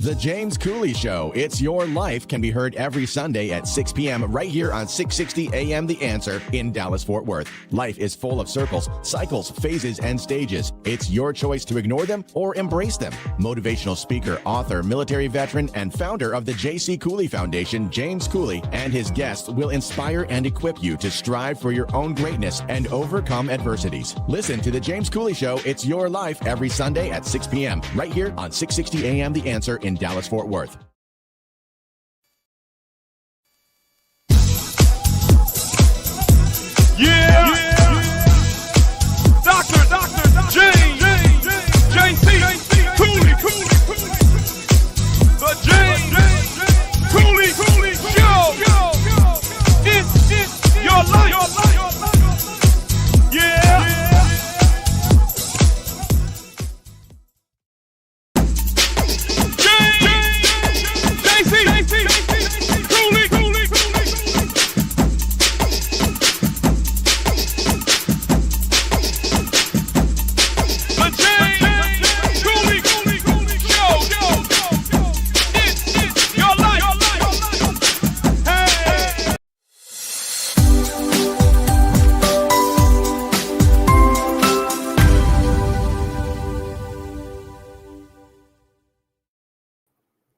The James Cooley Show, It's Your Life, can be heard every Sunday at 6 p.m. right here on 660 AM The Answer in Dallas-Fort Worth. Life is full of circles, cycles, phases, and stages. It's your choice to ignore them or embrace them. Motivational speaker, author, military veteran, and founder of the JC Cooley Foundation, James Cooley, and his guests will inspire and equip you to strive for your own greatness and overcome adversities. Listen to The James Cooley Show, It's Your Life, every Sunday at 6 p.m. right here on 660 AM The Answer in Dallas-Fort Worth. Yeah. Dr. James JC Cooley. The James Cooley Show. It's your life. Yeah.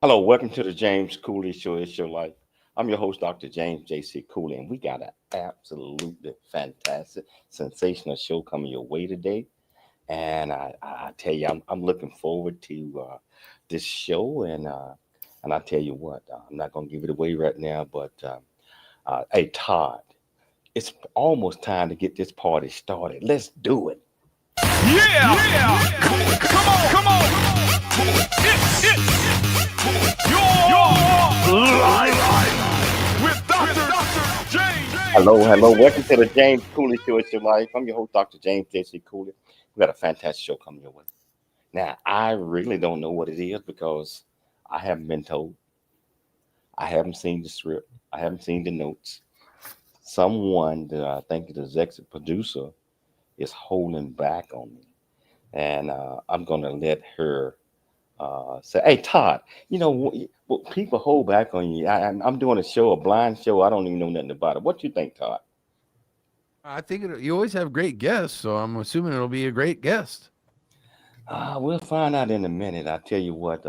Hello, welcome to the James Cooley Show, It's Your Life. I'm your host, Dr. James JC Cooley, and we got an absolutely fantastic, sensational show coming your way today. And I tell you, I'm looking forward to this show, and I tell you what, I'm not going to give it away right now, but hey, Todd, it's almost time to get this party started. Let's do it. Yeah. Come on. Your life with Dr. James. Hello. Welcome to the James Cooley Show, It's Your Life. I'm your host, Dr. James JC Cooley. We got a fantastic show coming your way. Now, I really don't know what it is because I haven't been told. I haven't seen the script. I haven't seen the notes. Someone that I think is the executive producer is holding back on me. And I'm going to let her say, hey, Todd, you know, people hold back on you. I'm doing a show, a blind show. I don't even know nothing about it. What do you think, Todd? I think you always have great guests, so I'm assuming it'll be a great guest. We'll find out in a minute. I tell you what.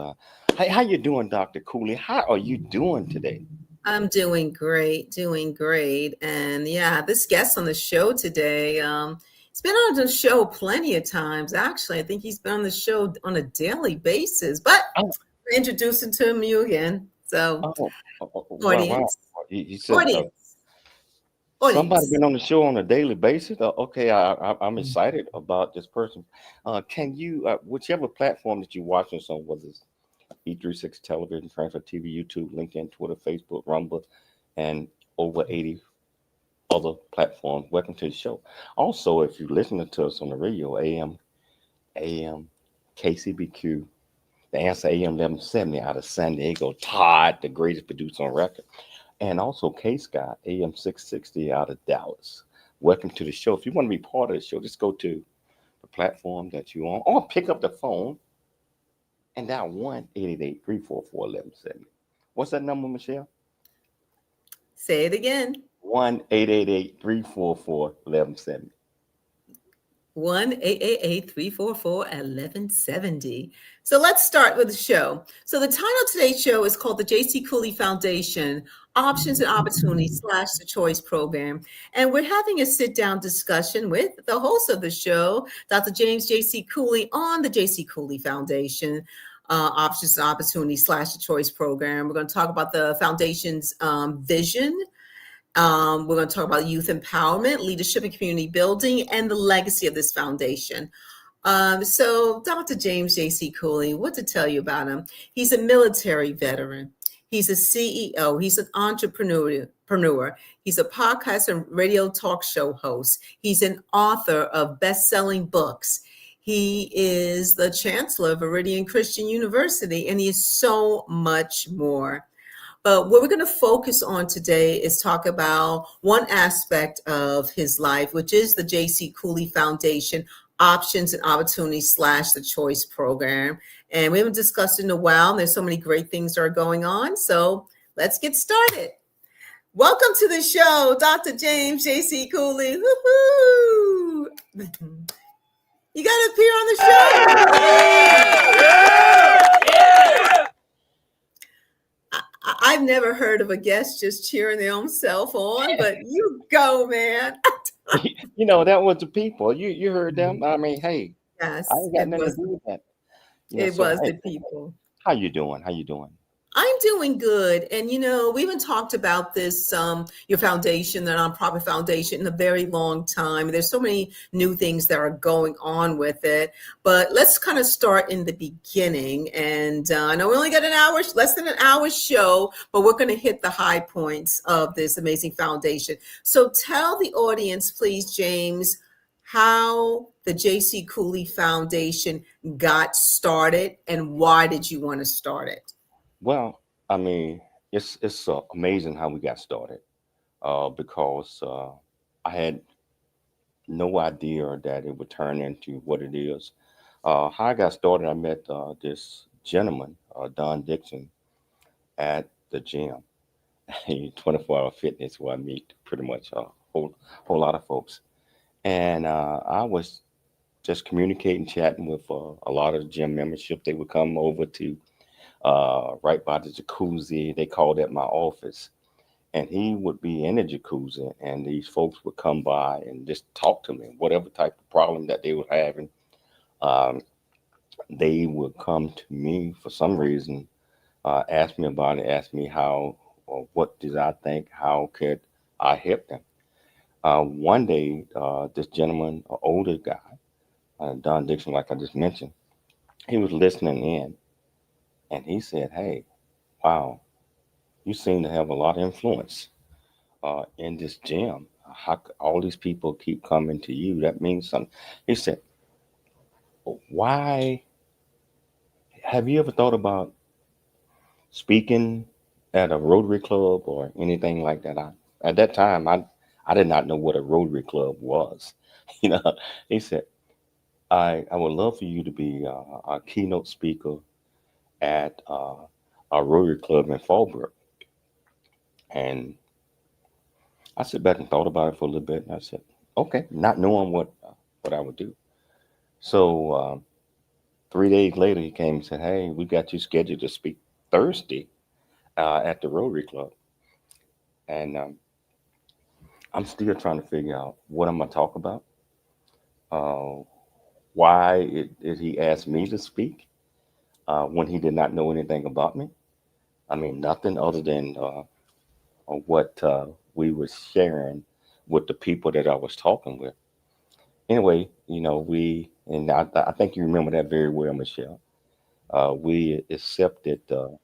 Hey, how you doing, Dr. Cooley? How are you doing today? I'm doing great. And yeah, this guest on the show today, he's been on the show plenty of times. Actually, I think he's been on the show on a daily basis, but we're introducing to you again. So audience. Wow. You said, somebody been on the show on a daily basis. Okay, I'm excited about this person. Can you, whichever platform that you're watching this on, whether it's E36 Television, Transfer TV, YouTube, LinkedIn, Twitter, Facebook, Rumble, and over 80 other platforms, welcome to the show. Also, if you're listening to us on the radio, AM, KCBQ, the answer AM 1170 out of San Diego, Todd, the greatest producer on record. And also K-Scott, AM 660 out of Dallas. Welcome to the show. If you want to be part of the show, just go to the platform that you're on or pick up the phone and dial 1-888-344-1170. What's that number, Michelle? Say it again. 1-888-344-1170. 1-888-344-1170. So let's start with the show. So the title of today's show is called the JC Cooley Foundation, Options and Opportunities / the Choice Program. And we're having a sit-down discussion with the host of the show, Dr. James JC Cooley, on the JC Cooley Foundation, Options and Opportunities / the Choice Program. We're going to talk about the foundation's vision. We're going to talk about youth empowerment, leadership and community building, and the legacy of this foundation. So Dr. James JC Cooley, what to tell you about him? He's a military veteran. He's a CEO. He's an entrepreneur. He's a podcast and radio talk show host. He's an author of best-selling books. He is the chancellor of Viridian Christian University, and he is so much more. But what we're going to focus on today is talk about one aspect of his life, which is the JC Cooley Foundation, options and opportunities slash the choice program. And we haven't discussed it in a while. And there's so many great things that are going on. So let's get started. Welcome to the show, Dr. James JC Cooley. Woo-hoo! You got to appear on the show. I've never heard of a guest just cheering their own self on, but you go, man. You know, that was the people. You heard them. I mean, hey, Yes, I ain't got it nothing to was. do with that. You know, It so was hey, the people. how you doing? How you doing? I'm doing good. And, you know, we haven't talked about this, your foundation, the nonprofit foundation, in a very long time. There's so many new things that are going on with it. But let's kind of start in the beginning. And I know we only got an hour, less than an hour show, but we're going to hit the high points of this amazing foundation. So tell the audience, please, James, how the JC Cooley Foundation got started and why did you want to start it? Well, I mean, it's amazing how we got started. Because I had no idea that it would turn into what it is. How I got started, I met this gentleman, Don Dixon, at the gym. 24-hour fitness, where I meet pretty much a whole lot of folks. And I was just communicating, chatting with a lot of the gym membership. They would come over to right by the jacuzzi. They called it my office. And he would be in the jacuzzi, and these folks would come by and just talk to me, whatever type of problem that they were having. Um, they would come to me for some reason, ask me about it, ask me how, or what did I think, how could I help them. One day, this gentleman, an older guy, Don Dixon, like I just mentioned, he was listening in, and he said, "Hey, wow, you seem to have a lot of influence in this gym. How all these people keep coming to you? That means something." He said, "Why have you ever thought about speaking at a Rotary Club or anything like that?" At that time, I did not know what a Rotary Club was. You know, he said, I would love for you to be a keynote speaker at a Rotary Club in Fallbrook." And I sat back and thought about it for a little bit, and I said, "Okay," not knowing what I would do. So 3 days later, he came and said, "Hey, we got you scheduled to speak Thursday at the Rotary Club." And I'm still trying to figure out what I'm gonna talk about. Uh, why did he ask me to speak when he did not know anything about me? I mean, nothing other than what we were sharing with the people that I was talking with. Anyway, you know, and I think you remember that very well, Michelle. We accepted the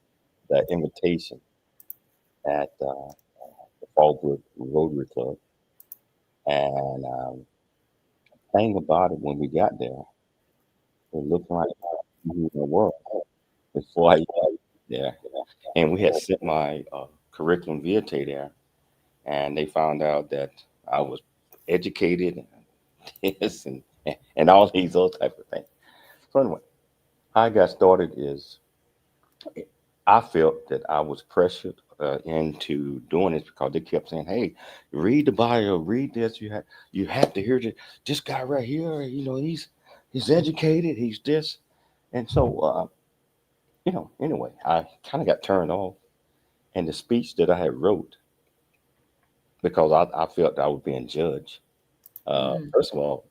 invitation at the Fallbrook Rotary Club. And thing about it, when we got there, it looked like in the world before I got there. And we had sent my curriculum vitae there, and they found out that I was educated and this and all these other type of things. So anyway, how I got started is I felt that I was pressured into doing this because they kept saying, "Hey, read the bio, read this. You have to hear this guy right here. You know, he's educated. He's this." And so, anyway, I kind of got turned off. And the speech that I had wrote, because I felt I was being judged. Mm. First of all,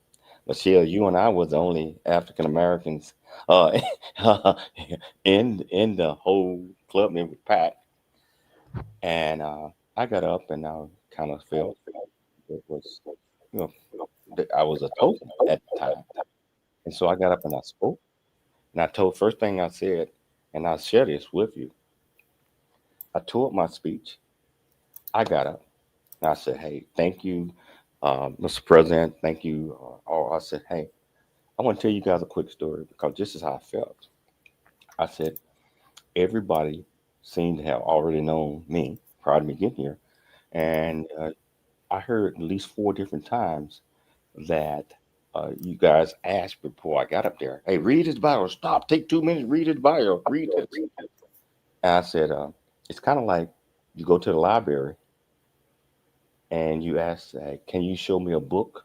Michelle, you and I was the only African Americans uh, in the whole club. And it was packed. And I got up and I kind of felt it was, you know, that I was a token at the time. And so I got up and I spoke. And I told, first thing I said, and I'll share this with you, I tore up my speech. I got up and I said, "Hey, thank you, Mr. President. Thank you." I said, "Hey, I want to tell you guys a quick story because this is how I felt." I said, everybody seemed to have already known me prior to me getting here. And I heard at least 4 different times that you guys asked before I got up there, hey, read his bio. Stop, take 2 minutes, read his bio, read it. And I said, it's kind of like you go to the library and you ask, hey, can you show me a book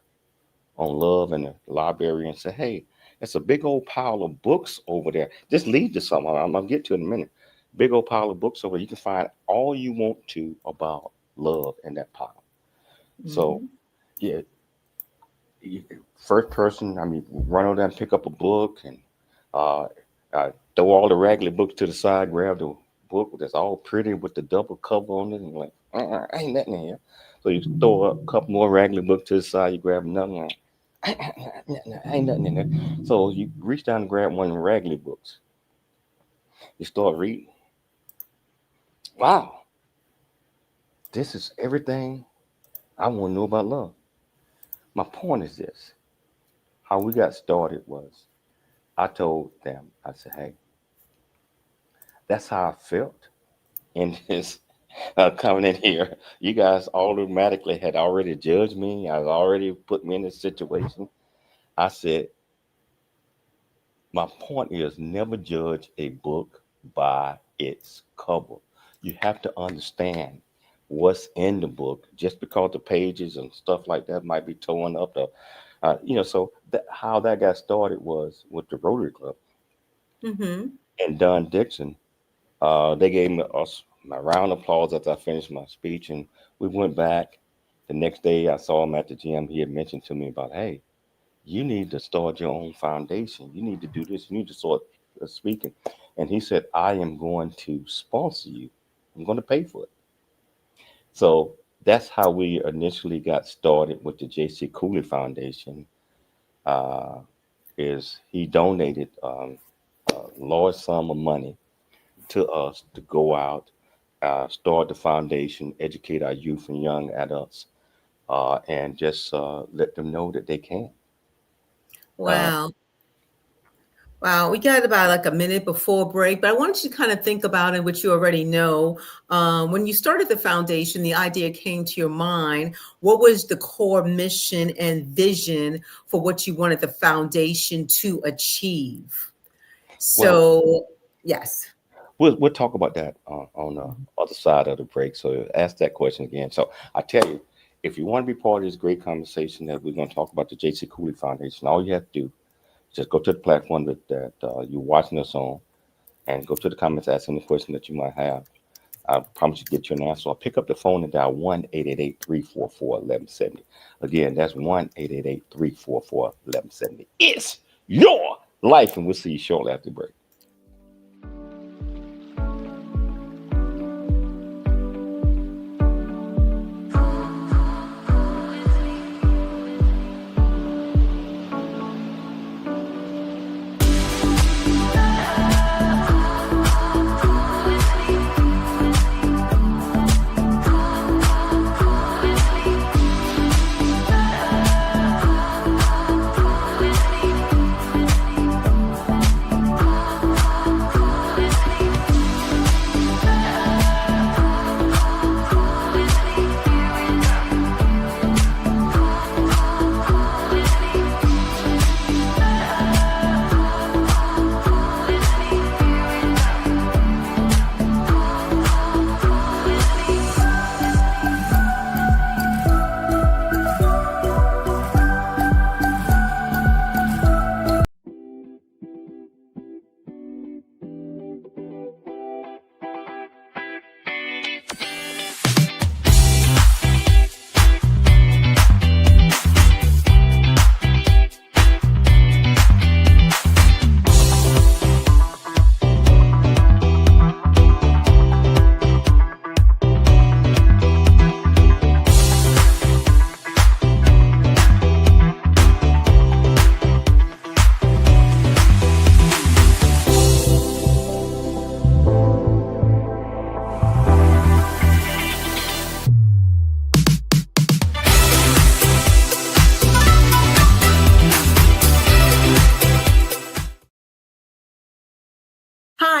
on love? And the librarian say, hey, it's a big old pile of books over there. Just lead to something. I'm going to get to it in a minute. Big old pile of books over there. You can find all you want to about love in that pile. So, yeah, first person, I mean, run over there and pick up a book and throw all the raggedy books to the side, grab the book that's all pretty with the double cover on it, and like, ain't nothing in here. So you throw a couple more raggedy books to the side, you grab another one, ain't nothing in there. So you reach down and grab one of the raggedy books. You start reading. Wow, this is everything I want to know about love. My point is this. How we got started was I told them, I said, hey, that's how I felt in this coming in here. You guys automatically had already judged me. I was already put me in this situation. I said, my point is never judge a book by its cover. You have to understand what's in the book. Just because the pages and stuff like that might be torn up, so how that got started was with the Rotary Club. And Don Dixon, they gave me my round of applause after I finished my speech, and we went back. The next day I saw him at the gym. He had mentioned to me about, hey, you need to start your own foundation. You need to do this. You need to start speaking. And he said, I am going to sponsor you. I'm going to pay for it. So that's how we initially got started with the JC Cooley Foundation. Is he donated a large sum of money to us to go out, start the foundation, educate our youth and young adults, and just let them know that they can. Wow. Wow, we got about like a minute before break, but I wanted you to kind of think about it, which you already know. When you started the foundation, the idea came to your mind. What was the core mission and vision for what you wanted the foundation to achieve? So, yes. We'll talk about that on the other side of the break. So ask that question again. So I tell you, if you want to be part of this great conversation that we're going to talk about the JC Cooley Foundation, all you have to do, just go to the platform that you're watching us on and go to the comments, ask any question that you might have. I promise you get you an answer. I'll pick up the phone and dial 1-888-344-1170. Again, that's 1-888-344-1170. It's your life, and we'll see you shortly after the break.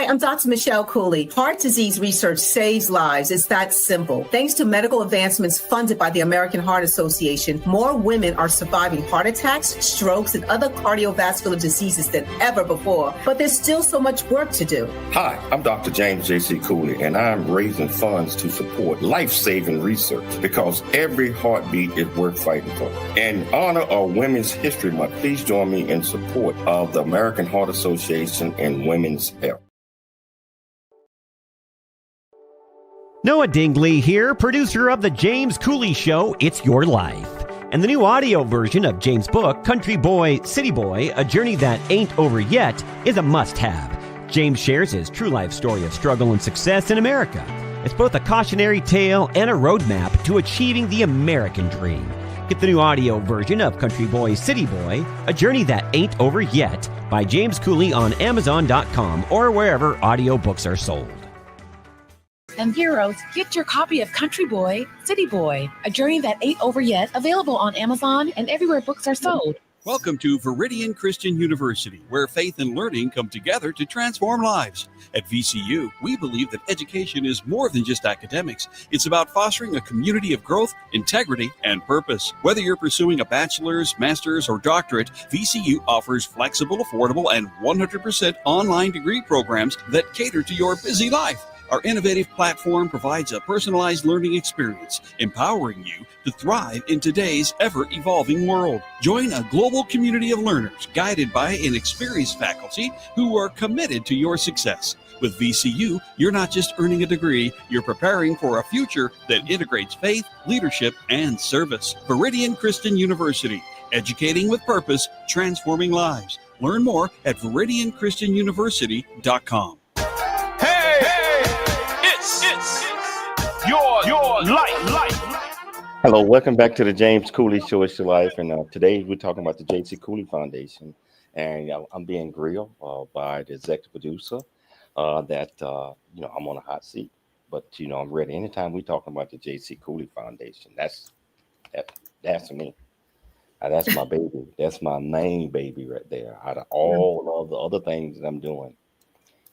Hi, I'm Dr. Michelle Cooley. Heart disease research saves lives. It's that simple. Thanks to medical advancements funded by the American Heart Association, more women are surviving heart attacks, strokes, and other cardiovascular diseases than ever before. But there's still so much work to do. Hi, I'm Dr. James JC Cooley, and I'm raising funds to support life-saving research because every heartbeat is worth fighting for. In honor of Women's History Month, please join me in support of the American Heart Association and women's health. Noah Dingley here, producer of The James Cooley Show, It's Your Life. And the new audio version of James' book, Country Boy, City Boy, A Journey That Ain't Over Yet, is a must-have. James shares his true life story of struggle and success in America. It's both a cautionary tale and a roadmap to achieving the American dream. Get the new audio version of Country Boy, City Boy, A Journey That Ain't Over Yet by James Cooley on Amazon.com or wherever audiobooks are sold. And heroes, get your copy of Country Boy, City Boy, A Journey That Ain't Over Yet, available on Amazon and everywhere books are sold. Welcome to Veridian Christian University, where faith and learning come together to transform lives. At VCU, we believe that education is more than just academics. It's about fostering a community of growth, integrity, and purpose. Whether you're pursuing a bachelor's, master's, or doctorate, VCU offers flexible, affordable, and 100% online degree programs that cater to your busy life. Our innovative platform provides a personalized learning experience, empowering you to thrive in today's ever-evolving world. Join a global community of learners guided by an experienced faculty who are committed to your success. With VCU, you're not just earning a degree, you're preparing for a future that integrates faith, leadership, and service. Veridian Christian University, educating with purpose, transforming lives. Learn more at VeridianChristianUniversity.com. It's your life. Hello, welcome back to the James Cooley Show, It's Your Life. And today we're talking about the JC Cooley Foundation. And I'm being grilled by the executive producer that I'm on a hot seat. But, I'm ready. Anytime we're talking about the JC Cooley Foundation, that's me. That's my baby. That's my main baby right there. Out of all of the other things that I'm doing,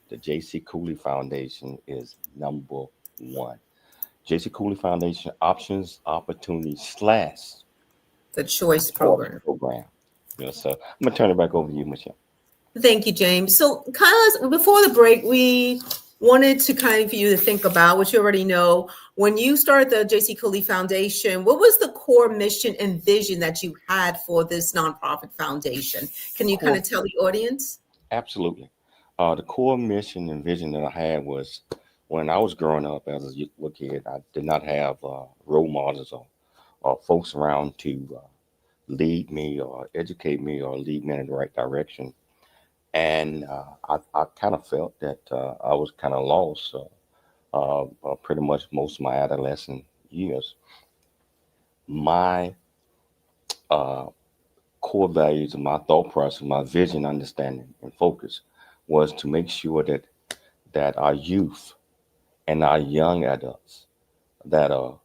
the JC Cooley Foundation is number one. JC Cooley Foundation Options, Opportunities / The Choice Program. So I'm going to turn it back over to you, Michelle. Thank you, James. So kind of before the break, we wanted to kind of for you to think about what you already know. When you started the JC Cooley Foundation, what was the core mission and vision that you had for this nonprofit foundation? Can you kind of tell the audience? Absolutely. The core mission and vision that I had was when I was growing up as a little kid, I did not have role models or folks around to lead me or educate me or lead me in the right direction. And I kind of felt that I was kind of lost pretty much most of my adolescent years. My core values and my thought process, my vision, understanding, and focus was to make sure that our youth and our young adults that are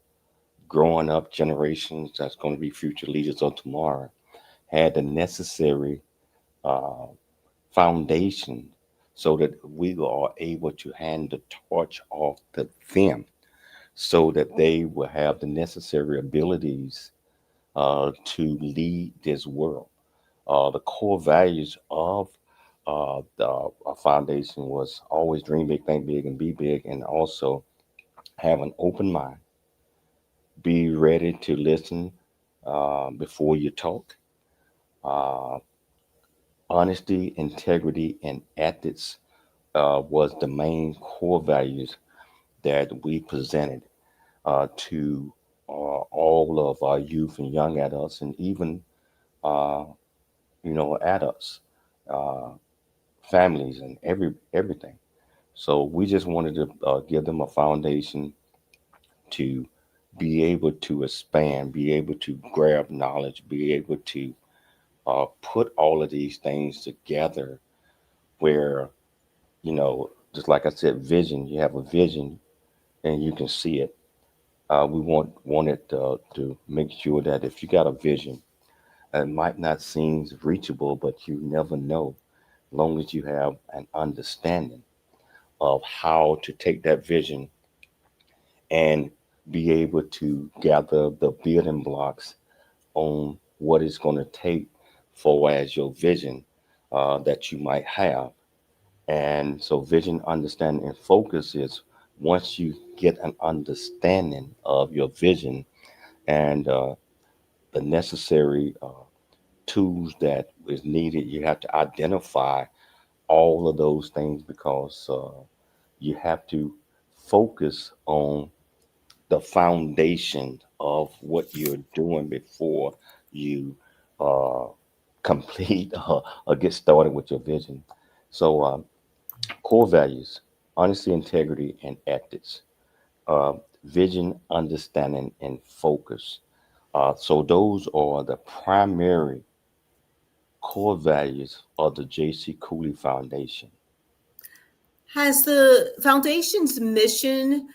growing up generations that's going to be future leaders of tomorrow had the necessary foundation so that we are able to hand the torch off to them so that they will have the necessary abilities to lead this world. The core values of the foundation was always dream big, think big, and be big, and also have an open mind. Be ready to listen before you talk. Honesty, integrity, and ethics was the main core values that we presented to all of our youth and young adults, and even adults, families, and everything. So we just wanted to give them a foundation to be able to expand, be able to grab knowledge, be able to put all of these things together where, just like I said, vision, you have a vision and you can see it. We wanted to make sure that if you got a vision, it might not seem reachable, but you never know, as long as you have an understanding of how to take that vision and be able to gather the building blocks on what it's going to take for as your vision that you might have. And so vision, understanding, and focus is once you get an understanding of your vision and the necessary tools that is needed, you have to identify all of those things because you have to focus on the foundation of what you're doing before you uh, complete or get started with your vision. So, core values: honesty, integrity, and ethics, uh, vision, understanding, and focus. So, those are the primary core values of the JC Cooley Foundation. Has the foundation's mission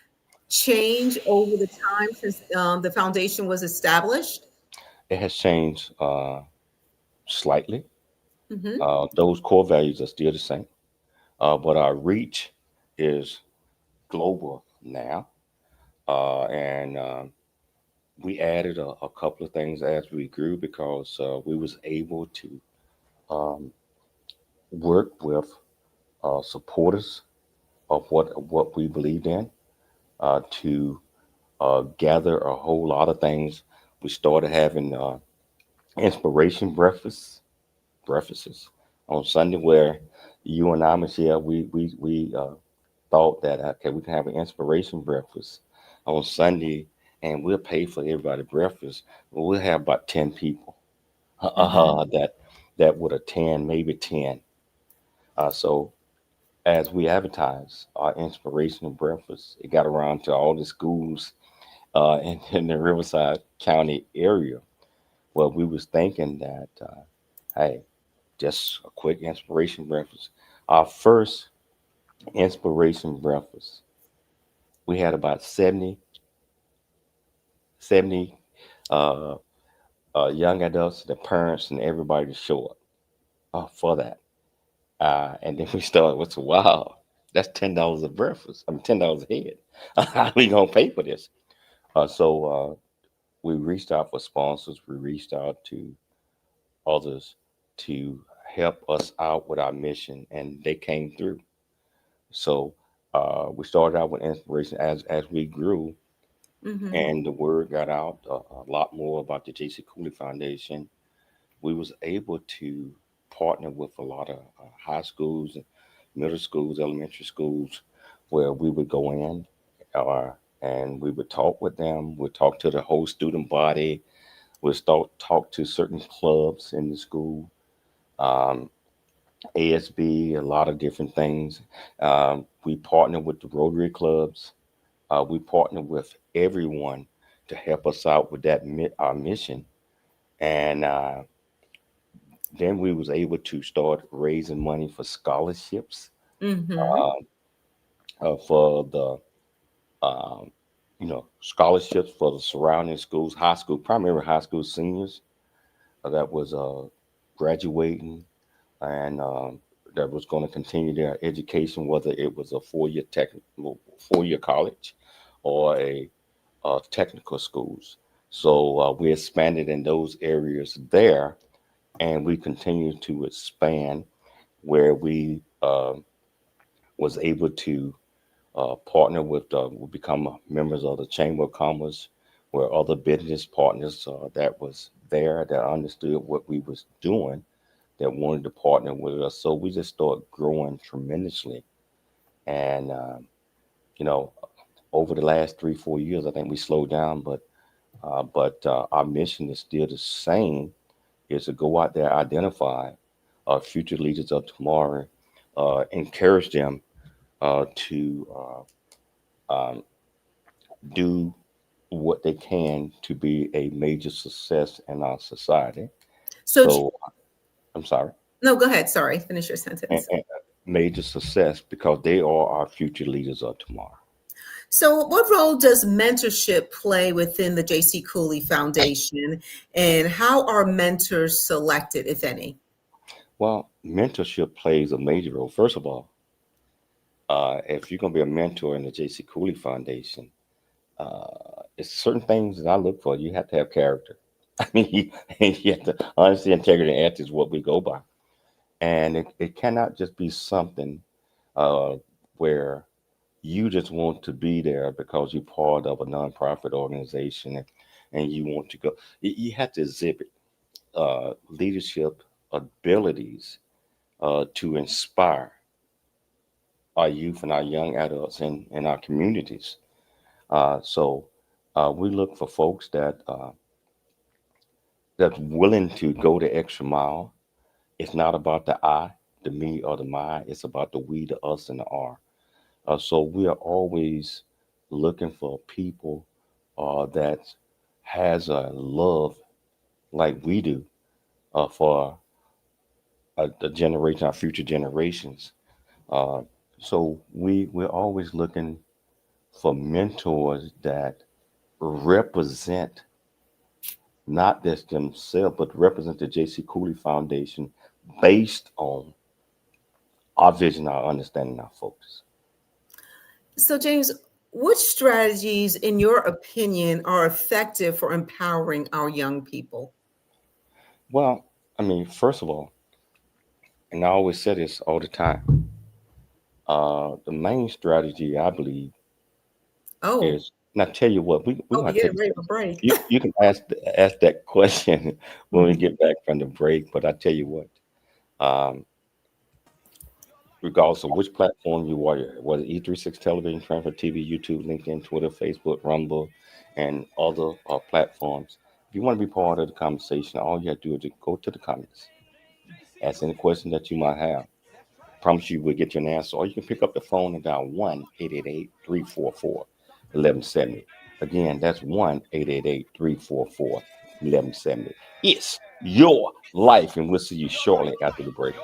changed over the time since the foundation was established? It has changed slightly. Hmm. Those core values are still the same, but our reach is global now. And we added a couple of things as we grew because we was able to um, work with supporters of what we believed in to gather a whole lot of things. We started having inspiration breakfasts on Sunday where you and I, Michelle, we thought that okay, we can have an inspiration breakfast on Sunday, and we'll pay for everybody breakfast. Well, we'll have about 10 people Hmm. that would attend, maybe 10. So as we advertised our inspirational breakfast, it got around to all the schools in the Riverside County area. Well, we was thinking that, hey, just a quick inspiration breakfast. Our first inspiration breakfast, we had about 70 uh, young adults, the parents, and everybody to show up for that. And then we started with, wow, that's $10 a breakfast. I mean, $10 a head. How we gonna pay for this? So we reached out for sponsors. We reached out to others to help us out with our mission, and they came through. So we started out with inspiration as we grew, Hmm. and the word got out a lot more about the JC Cooley Foundation. We was able to partner with a lot of high schools, middle schools, elementary schools, where we would go in uh, and we would talk with them. We'd talk to the whole student body. We'd start talk to certain clubs in the school, um, ASB, a lot of different things. We partner with the Rotary clubs. We partner with everyone to help us out with our mission. And then we was able to start raising money for scholarships Hmm. uh, for the um, scholarships for the surrounding schools, high school, primarily high school seniors that was graduating and that was going to continue their education, whether it was a four-year college or a technical schools. So we expanded in those areas there, and we continue to expand where we was able to partner with, we become members of the Chamber of Commerce, where other business partners that was there that understood what we was doing, that wanted to partner with us. So we just started growing tremendously. And, you know, over the last 3, 4 years, I think we slowed down, but our mission is still the same, is to go out there, identify future leaders of tomorrow, encourage them to um, do what they can to be a major success in our society. So, So I'm sorry, no, go ahead. Sorry, finish your sentence. and major success because they are our future leaders of tomorrow. So, what role does mentorship play within the JC Cooley Foundation, and how are mentors selected, if any? Well, mentorship plays a major role. First of all, if you're going to be a mentor in the JC Cooley Foundation, it's certain things that I look for. You have to have character. I mean, you have to honesty, integrity, and ethics is what we go by. And it cannot just be something where you just want to be there because you're part of a nonprofit organization and you want to go. You have to exhibit leadership abilities to inspire our youth and our young adults in our communities. So we look for folks that's willing to go the extra mile. It's not about the I, the me, or the my. It's about the we, the us, and the R. So we are always looking for people that has a love like we do for the generation, our future generations. So we're always looking for mentors that represent not just themselves, but represent the JC Cooley Foundation based on our vision, our understanding, our focus. So, James, which strategies, in your opinion, are effective for empowering our young people? Well, I mean, first of all, and I always say this all the time, the main strategy, I believe, is, and I tell you what, we're going to take a break. You can ask that question when we get back from the break, but I tell you what, regardless of which platform you are, whether E36 Television, Transfer TV, YouTube, LinkedIn, Twitter, Facebook, Rumble, and other platforms, if you want to be part of the conversation, all you have to do is just go to the comments, ask any question that you might have. I promise you we'll get you an answer, or you can pick up the phone and dial 1-888-344-1170. Again, that's 1-888-344-1170. It's your life, and we'll see you shortly after the break.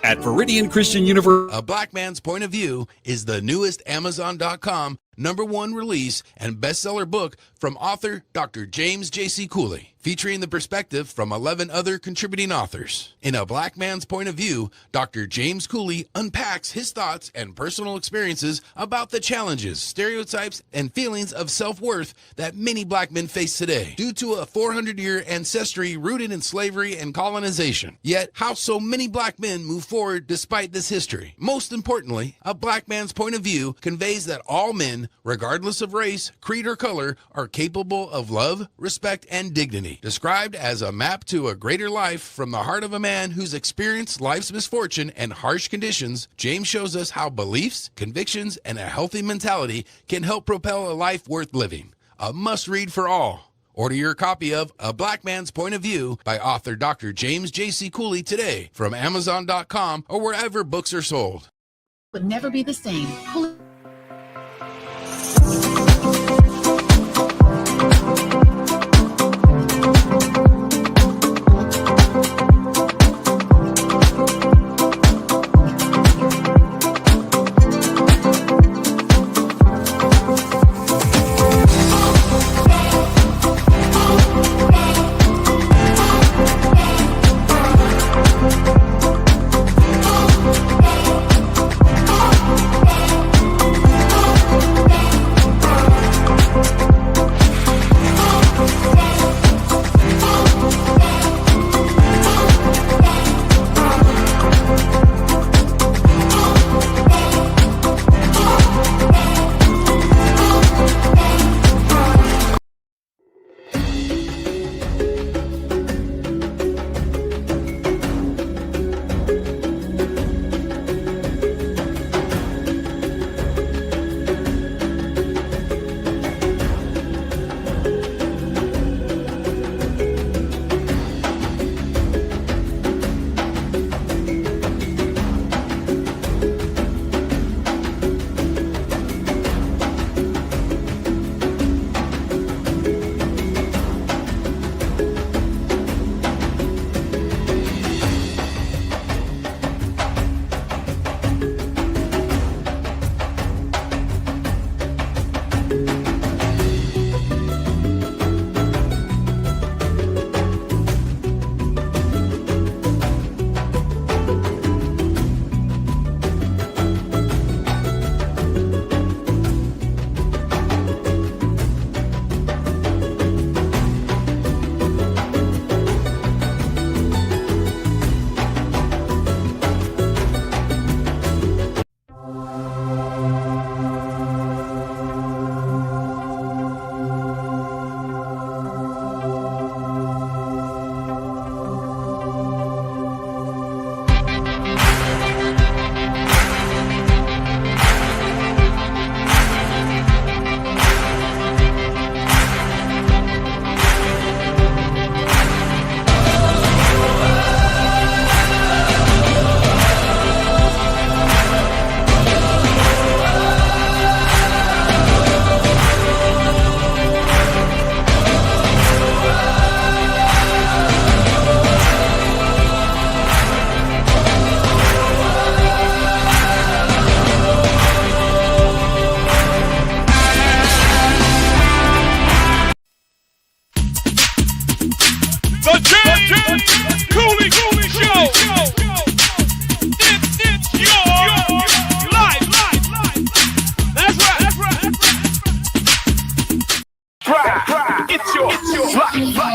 At Viridian Christian University. A Black Man's Point of View is the newest Amazon.com #1 release and bestseller book from author Dr. James JC Cooley, featuring the perspective from 11 other contributing authors. In A Black Man's Point of View, Dr. James Cooley unpacks his thoughts and personal experiences about the challenges, stereotypes, and feelings of self-worth that many black men face today due to a 400-year ancestry rooted in slavery and colonization. Yet, how so many black men move forward despite this history. Most importantly, A Black Man's Point of View conveys that all men, regardless of race, creed, or color, are capable of love, respect, and dignity. Described as a map to a greater life from the heart of a man who's experienced life's misfortune and harsh conditions, James shows us how beliefs, convictions, and a healthy mentality can help propel a life worth living. A must-read for all. Order your copy of A Black Man's Point of View by author Dr. James JC Cooley today from Amazon.com or wherever books are sold. Would never be the same.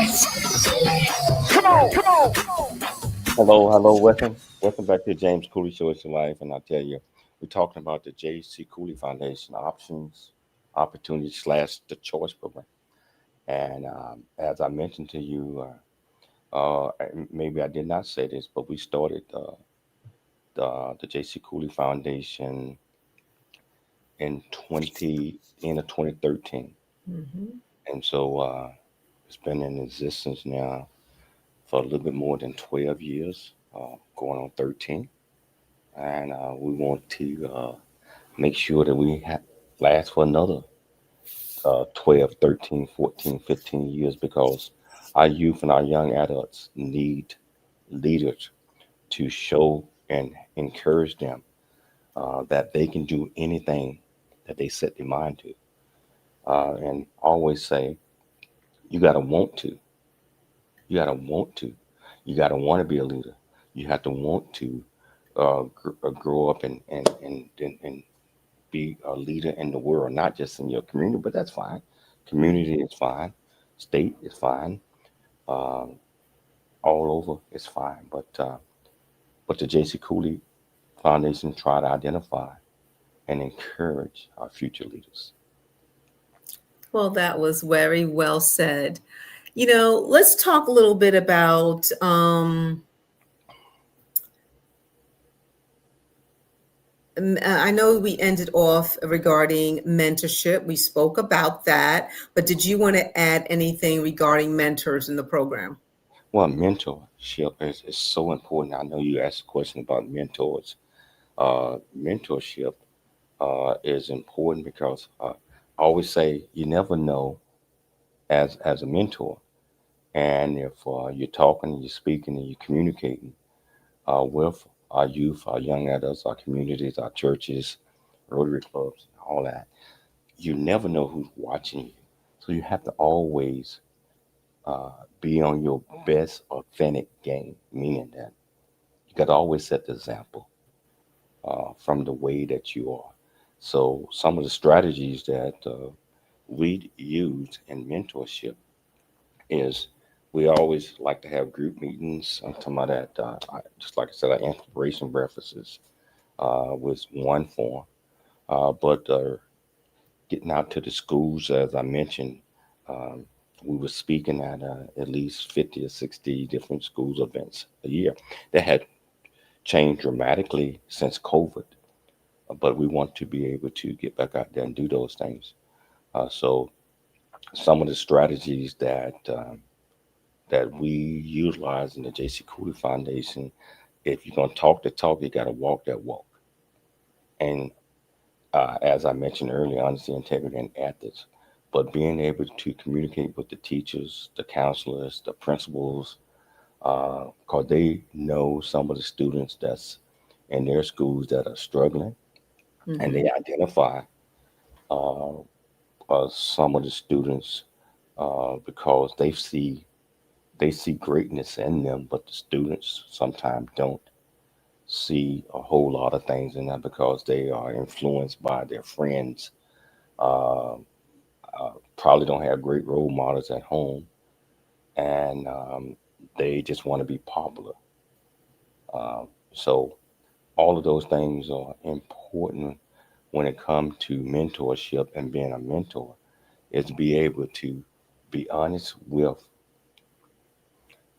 Come on, come on. Hello, welcome back to the James Cooley Show. It's your life, and I tell you, we're talking about the JC Cooley Foundation options, opportunities / the choice program. And as I mentioned to you, maybe I did not say this, but we started the JC Cooley Foundation in 2013, and so it's been in existence now for a little bit more than 12 years, going on 13. And we want to make sure that we last for another 12, 13, 14, 15 years, because our youth and our young adults need leaders to show and encourage them that they can do anything that they set their mind to. And always say, you got to want to. You got to want to. You got to want to be a leader. You have to want to grow up and be a leader in the world, not just in your community, but that's fine. Community is fine. State is fine. All over is fine. But the JC Cooley Foundation try to identify and encourage our future leaders. Well, that was very well said. Let's talk a little bit about I know we ended off regarding mentorship. We spoke about that, but did you want to add anything regarding mentors in the program? Well, mentorship is so important. I know you asked a question about mentors. Mentorship is important because I always say you never know as a mentor. And if you're talking and you're speaking and you're communicating with our youth, our young adults, our communities, our churches, Rotary clubs, all that, you never know who's watching you. So you have to always be on your best authentic game, meaning that you got to always set the example from the way that you are. So some of the strategies that we use in mentorship is we always like to have group meetings. I'm talking about that, just like I said, our inspiration breakfasts was one form. But getting out to the schools, as I mentioned, we were speaking at least 50 or 60 different schools events a year. That had changed dramatically since COVID, but we want to be able to get back out there and do those things. So some of the strategies that we utilize in the JC Cooley Foundation, if you're going to talk the talk, you got to walk that walk. And as I mentioned earlier, honesty, integrity, and ethics, but being able to communicate with the teachers, the counselors, the principals, because they know some of the students that's in their schools that are struggling, and they identify some of the students because they see greatness in them, but the students sometimes don't see a whole lot of things in that because they are influenced by their friends. Probably don't have great role models at home, and they just want to be popular. So all of those things are important when it comes to mentorship and being a mentor, is to be able to be honest with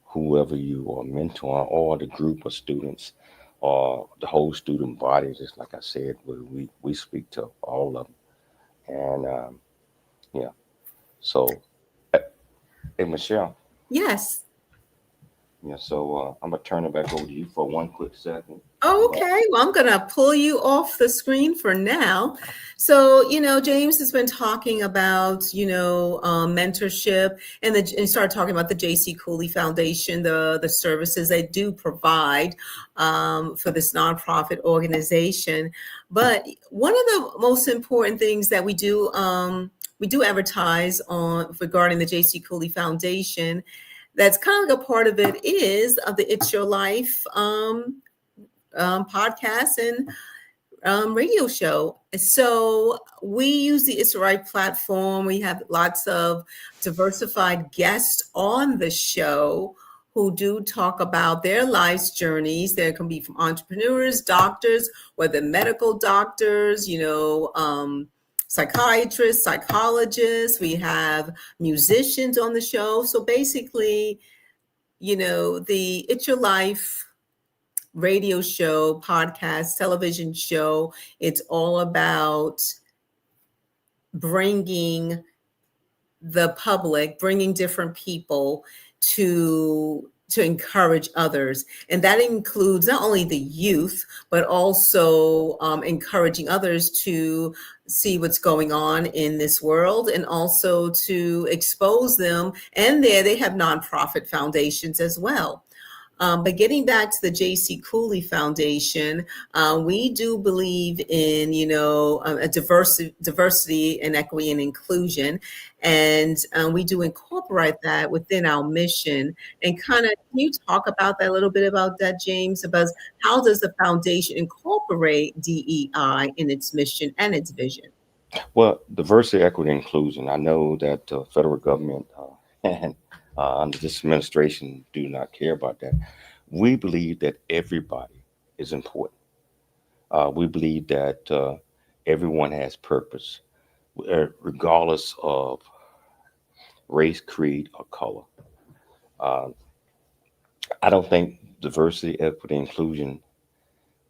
whoever you are mentoring, or the group of students, or the whole student body. Just like I said, we speak to all of them. And yeah, so hey, Michelle. Yes. Yeah, so I'm gonna turn it back over to you for one quick second. Okay, well, I'm going to pull you off the screen for now. So, James has been talking about, mentorship, and started talking about the JC Cooley Foundation, the services they do provide for this nonprofit organization. But one of the most important things that we do advertise on regarding the JC Cooley Foundation, that's kind of like a part of it, is the It's Your Life podcast. And radio show. So we use the It's Right platform. We have lots of diversified guests on the show who do talk about their life's journeys. There can be from entrepreneurs, doctors, whether medical doctors, psychiatrists, psychologists. We have musicians on the show. So basically, the It's Your Life radio show, podcast, television show. It's all about bringing the public, bringing different people to encourage others. And that includes not only the youth, but also encouraging others to see what's going on in this world and also to expose them. And they have nonprofit foundations as well. But getting back to the JC Cooley Foundation, we do believe in, a diversity and equity and inclusion. And we do incorporate that within our mission. And can you talk about that a little bit about that, James, about how does the foundation incorporate DEI in its mission and its vision? Well, diversity, equity, inclusion. I know that the federal government and under this administration do not care about that. We believe that everybody is important. We believe that everyone has purpose, regardless of race, creed, or color. I don't think diversity, equity, inclusion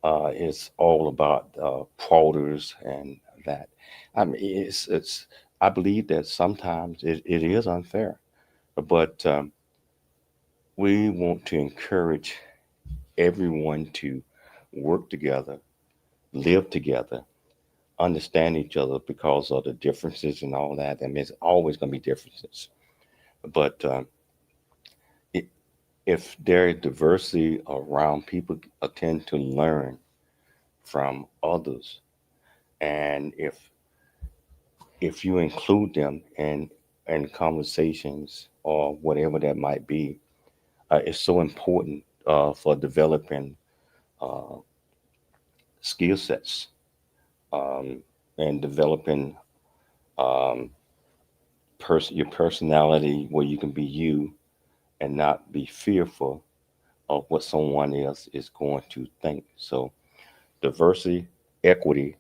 is all about quotas and that. I mean, it's. I believe that sometimes it is unfair, but we want to encourage everyone to work together, live together, understand each other because of the differences and all that. I mean, it's always going to be differences. But if there is diversity around, people tend to learn from others. And if you include them in conversations or whatever that might be, it's so important for developing skill sets and developing your personality where you can be you and not be fearful of what someone else is going to think. So diversity, equity,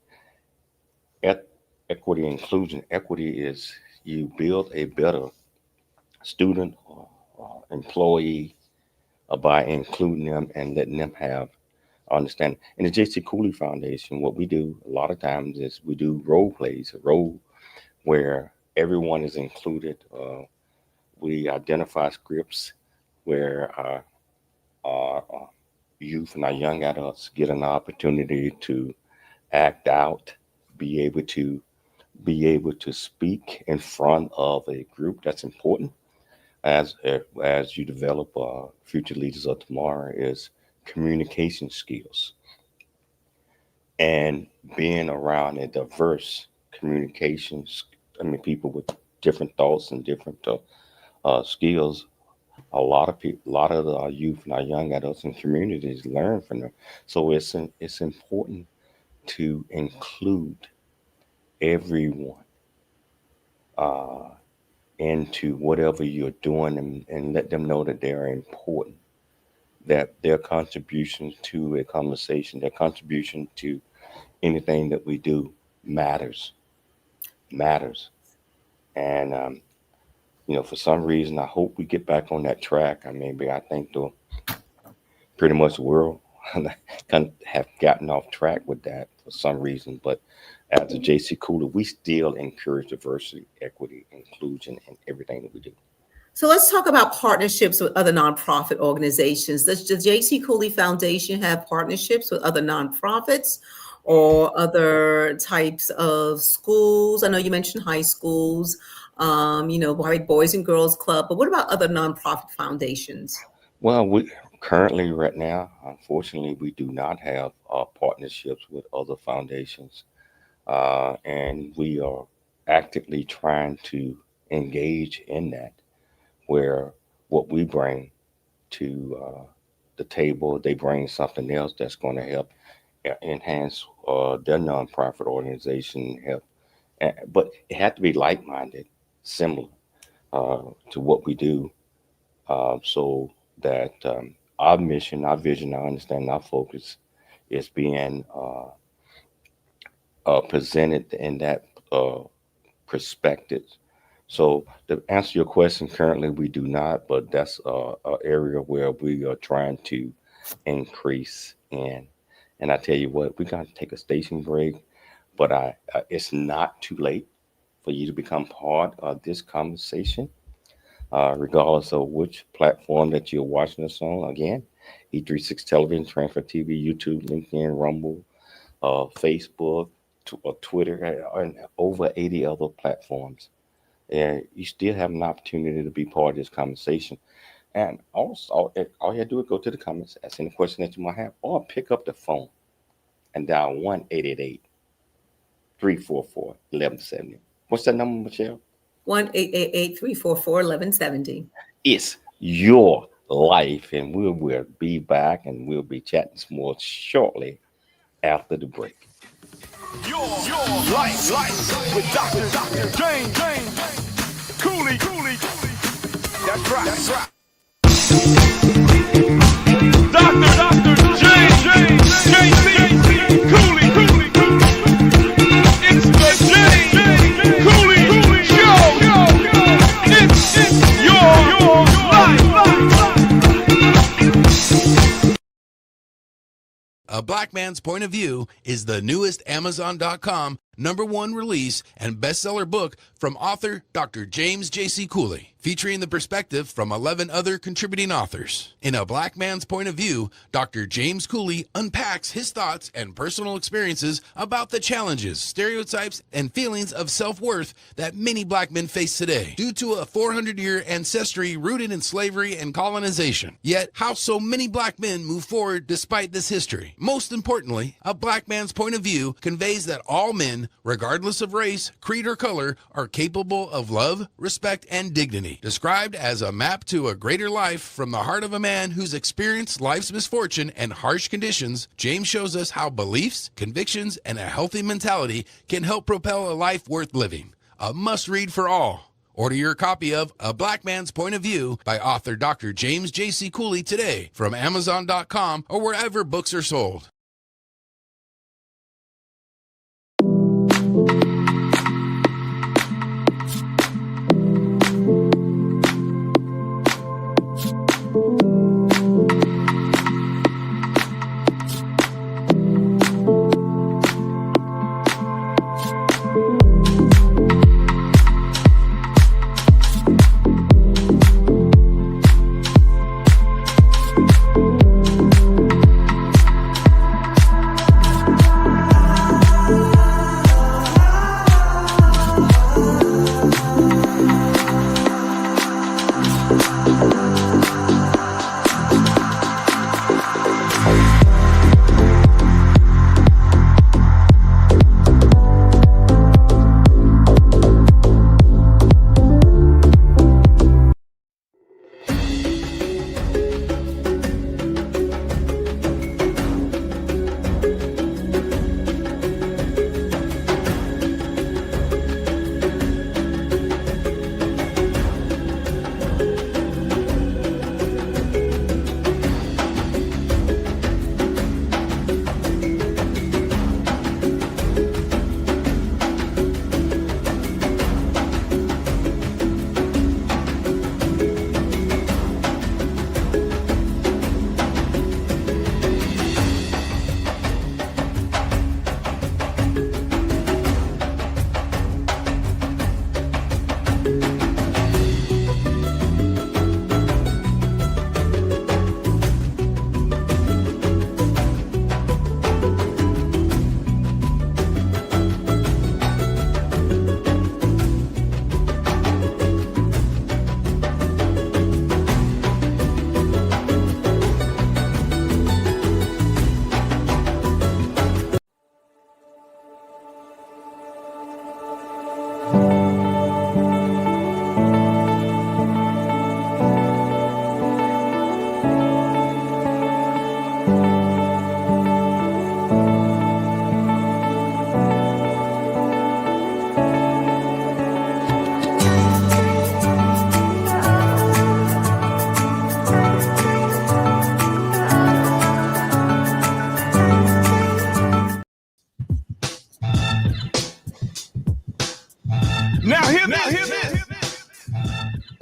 equity, inclusion. Equity is you build a better student or employee by including them and letting them have understanding. In the JC Cooley Foundation, what we do a lot of times is we do role plays, a role where everyone is included. We identify scripts where our youth and our young adults get an opportunity to act out, be able to speak in front of a group. That's important as you develop future leaders of tomorrow, is communication skills and being around a diverse communications. I mean, people with different thoughts and different skills. A lot of people, a lot of our youth and our young adults and communities learn from them. So it's important to include everyone into whatever you're doing, and let them know that they're important, that their contributions to a conversation, their contribution to anything that we do matters. And for some reason, I hope we get back on that track. I mean, I think pretty much the world kind of have gotten off track with that for some reason. But as a JC Cooley, we still encourage diversity, equity, inclusion in everything that we do. So let's talk about partnerships with other nonprofit organizations. Does the JC Cooley Foundation have partnerships with other nonprofits or other types of schools? I know you mentioned high schools, Boys and Girls Club, but what about other nonprofit foundations? Well, we currently right now, unfortunately, we do not have partnerships with other foundations. And we are actively trying to engage in that, where what we bring to the table, they bring something else that's going to help enhance their nonprofit organization help. But it had to be like-minded, similar to what we do, so that our mission, our vision, our understanding, our focus is being presented in that perspective. So to answer your question, currently we do not, but that's an area where we are trying to increase in. And I tell you what, we're going to take a station break, but it's not too late for you to become part of this conversation, regardless of which platform that you're watching us on. Again, E36 Television, Transfer TV, YouTube, LinkedIn, Rumble, Facebook, Twitter, and over 80 other platforms. And you still have an opportunity to be part of this conversation. And also, all you have to do is go to the comments, ask any question that you might have, or pick up the phone and dial 1-888-344-1170. What's that number, Michelle? 1-888-344-1170. It's your life, and we will be back, and we'll be chatting some more shortly after the break. Your life with Dr. James Cooley. That's right. Dr. James JC Cooley. It's the James Cooley Show. It's your life. A Black Man's Point of View is the newest Amazon.com #1 release and bestseller book from author Dr. James JC Cooley, featuring the perspective from 11 other contributing authors. In A Black Man's Point of View, Dr. James Cooley unpacks his thoughts and personal experiences about the challenges, stereotypes, and feelings of self-worth that many black men face today due to a 400-year ancestry rooted in slavery and colonization. Yet, how so many black men move forward despite this history. Most importantly, A Black Man's Point of View conveys that all men, regardless of race, creed, or color, are capable of love, respect, and dignity. Described as a map to a greater life from the heart of a man who's experienced life's misfortune and harsh conditions, James shows us how beliefs, convictions, and a healthy mentality can help propel a life worth living. A must-read for all. Order your copy of A Black Man's Point of View by author Dr. James JC Cooley today from Amazon.com or wherever books are sold.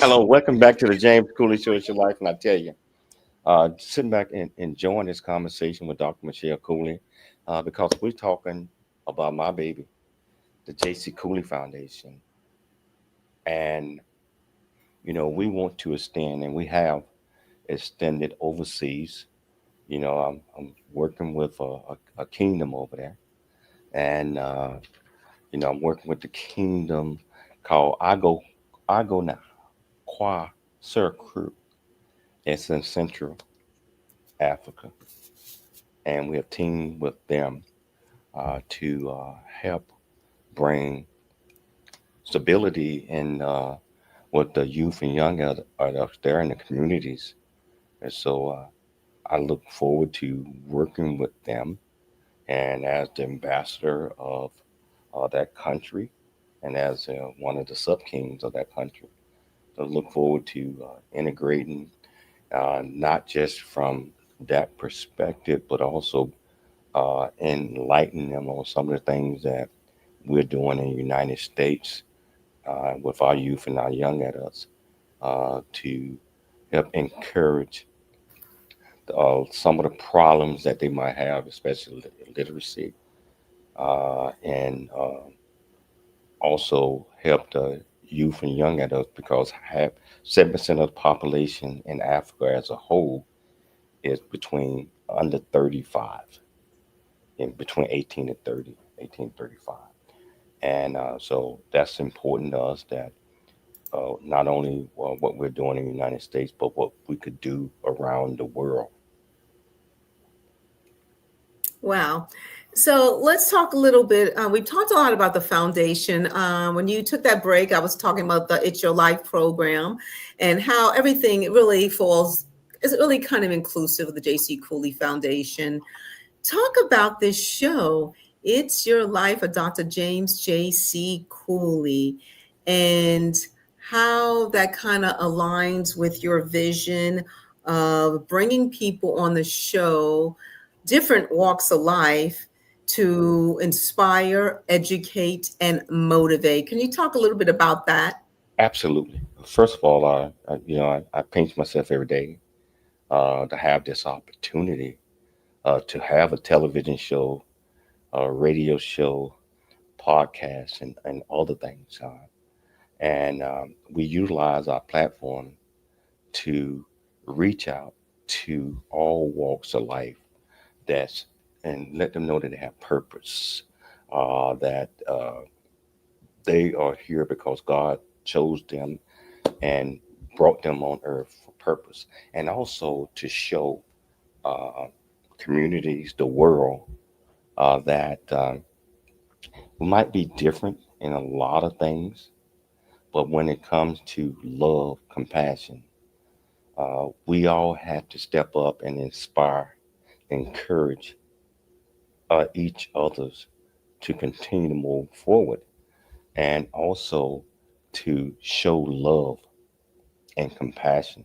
Hello, welcome back to the James Cooley Show. It's your life, and I tell you, sitting back and enjoying this conversation with Dr. Michelle Cooley, because we're talking about my baby, the JC Cooley Foundation, and we want to extend, and we have extended overseas. I'm working with a kingdom over there, and I'm working with the kingdom called I go now Kwa Crew. It's in Central Africa, and we have teamed with them to help bring stability in with the youth and young adults there in the communities. And so I look forward to working with them, and as the ambassador of that country, and as one of the sub kings of that country, I look forward to integrating not just from that perspective, but also enlighten them on some of the things that we're doing in the United States with our youth and our young adults to help encourage some of the problems that they might have, especially literacy, and also help the youth and young adults, because 7% of the population in Africa as a whole is between under 35, in between 18 and 30, 18 and 35. And so that's important to us, that not only what we're doing in the United States, but what we could do around the world. Wow. So let's talk a little bit. We've talked a lot about the foundation. When you took that break, I was talking about the It's Your Life program and how everything really is really kind of inclusive of the JC Cooley Foundation. Talk about this show, It's Your Life, of Dr. James JC Cooley, and how that kind of aligns with your vision of bringing people on the show, different walks of life, to inspire, educate, and motivate. Can you talk a little bit about that? Absolutely. First of all, I pinch myself every day to have this opportunity to have a television show, a radio show, podcast, and other things. And we utilize our platform to reach out to all walks of life, that's and let them know that they have purpose, that they are here because God chose them and brought them on earth for purpose, and also to show uh, communities, the world, that we might be different in a lot of things, but when it comes to love, compassion, we all have to step up and inspire, encourage each others to continue to move forward, and also to show love and compassion.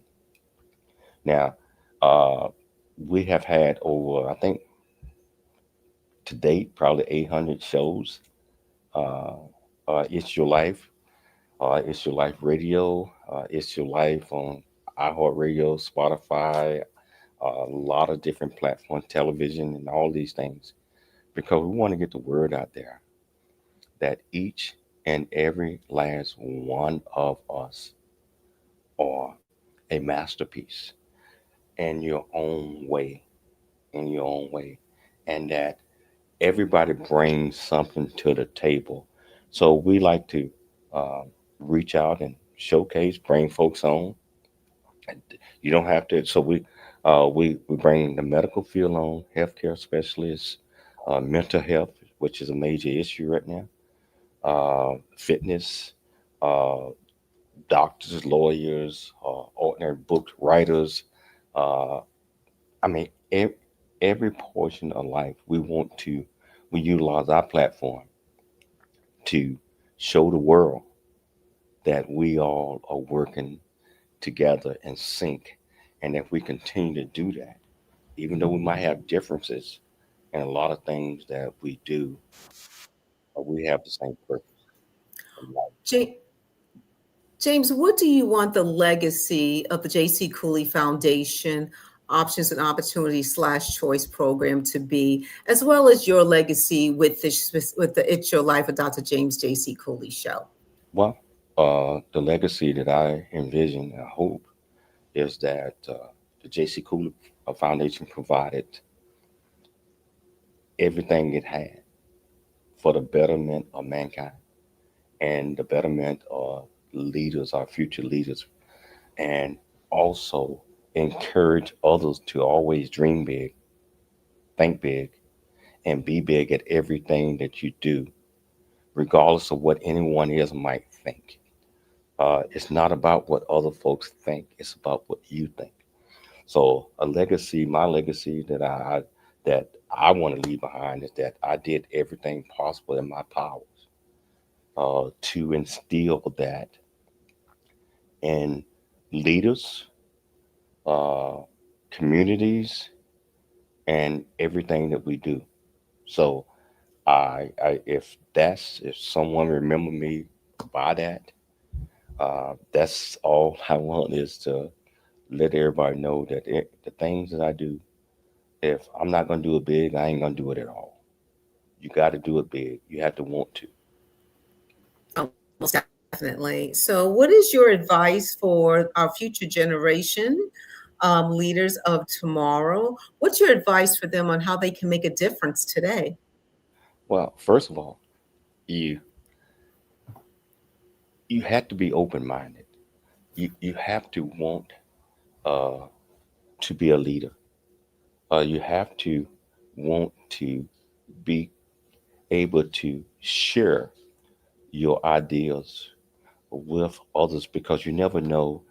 Now, uh, we have had over, I think, to date, probably 800 shows. Uh, it's Your Life, It's Your Life Radio, It's Your Life on iHeartRadio, Spotify, a lot of different platforms, television, and all these things, because we want to get the word out there that each and every last one of us are a masterpiece in your own way, in your own way, and that everybody brings something to the table. So we like to uh, reach out and showcase, bring folks on. You don't have to. So we bring the medical field on, healthcare specialists, mental health, which is a major issue right now, fitness, uh, doctors, lawyers, ordinary book writers. Uh, I mean, every portion of life we utilize our platform to show the world that we all are working together in sync. And if we continue to do that, even though we might have differences in a lot of things that we do, we have the same purpose in life. Ja- James, what do you want the legacy of the JC Cooley Foundation Options and Opportunities / Choice program to be, as well as your legacy with the It's Your Life with Dr. James JC Cooley show? Well, the legacy that I envision and hope is that the JC Cooley Foundation provided everything it had for the betterment of mankind and the betterment of leaders, our future leaders, and also encourage others to always dream big, think big, and be big at everything that you do, regardless of what anyone else might think. It's not about what other folks think, it's about what you think. So a legacy, my legacy that I want to leave behind is that I did everything possible in my powers to instill that in leaders, communities, and everything that we do. So if someone remember me by that, that's all I want, is to let everybody know that the things that I do, if I'm not going to do it big, I ain't going to do it at all. You got to do it big. You have to want to. Oh, most definitely. So what is your advice for our future generation, leaders of tomorrow? What's your advice for them on how they can make a difference today? Well, first of all, you have to be open-minded. You have to want to be a leader. You have to want to be able to share your ideas with others, because you never know.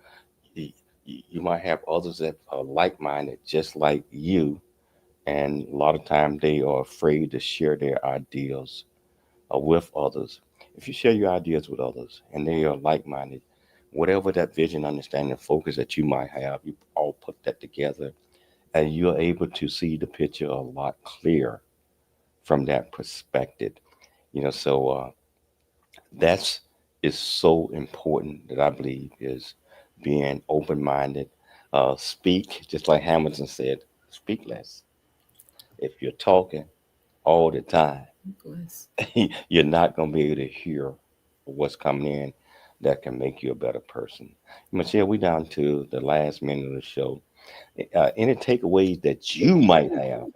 You might have others that are like-minded, just like you, and a lot of times they are afraid to share their ideas with others. If you share your ideas with others and they are like-minded, whatever that vision, understanding, focus that you might have, you all put that together, and you're able to see the picture a lot clearer from that perspective. So that's is so important, that I believe, is being open-minded. Speak, just like Hamilton said, speak less. If you're talking all the time, you're not going to be able to hear what's coming in that can make you a better person. Michelle, we down to the last minute of the show. Any takeaways that you might have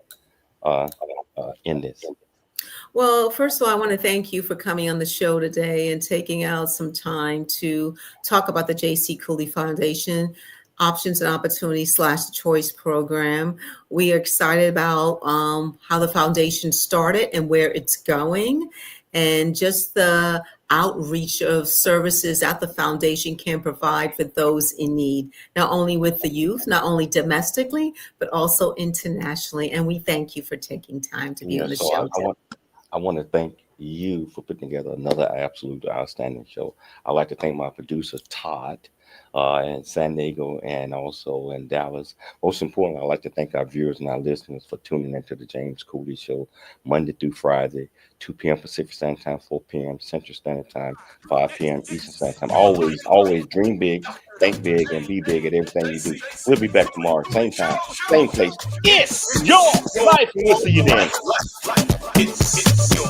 in this? Well, first of all, I want to thank you for coming on the show today and taking out some time to talk about the JC Cooley Foundation Options and Opportunities / Choice program. We are excited about how the foundation started and where it's going, and just the outreach of services that the foundation can provide for those in need, not only with the youth, not only domestically, but also internationally. And we thank you for taking time to be on the show. I want to thank you for putting together another absolute outstanding show. I'd like to thank my producer, Todd, in San Diego and also in Dallas. Most importantly, I'd like to thank our viewers and our listeners for tuning into the James Cooley Show, Monday through Friday, 2 p.m. Pacific Standard Time, 4 p.m. Central Standard Time, 5 p.m. Eastern Standard Time. Always dream big, think big, and be big at everything you do. We'll be back tomorrow, same time, same place. It's your life. We'll see you then. It's your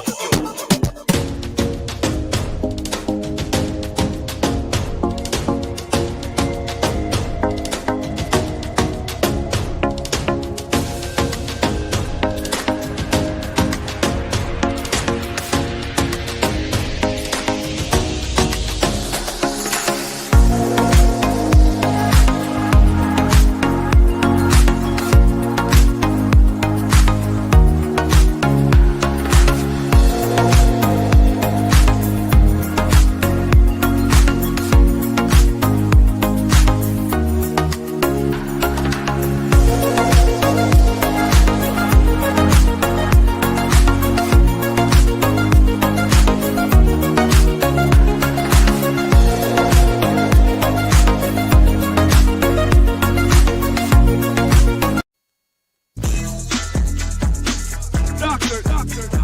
Doctor.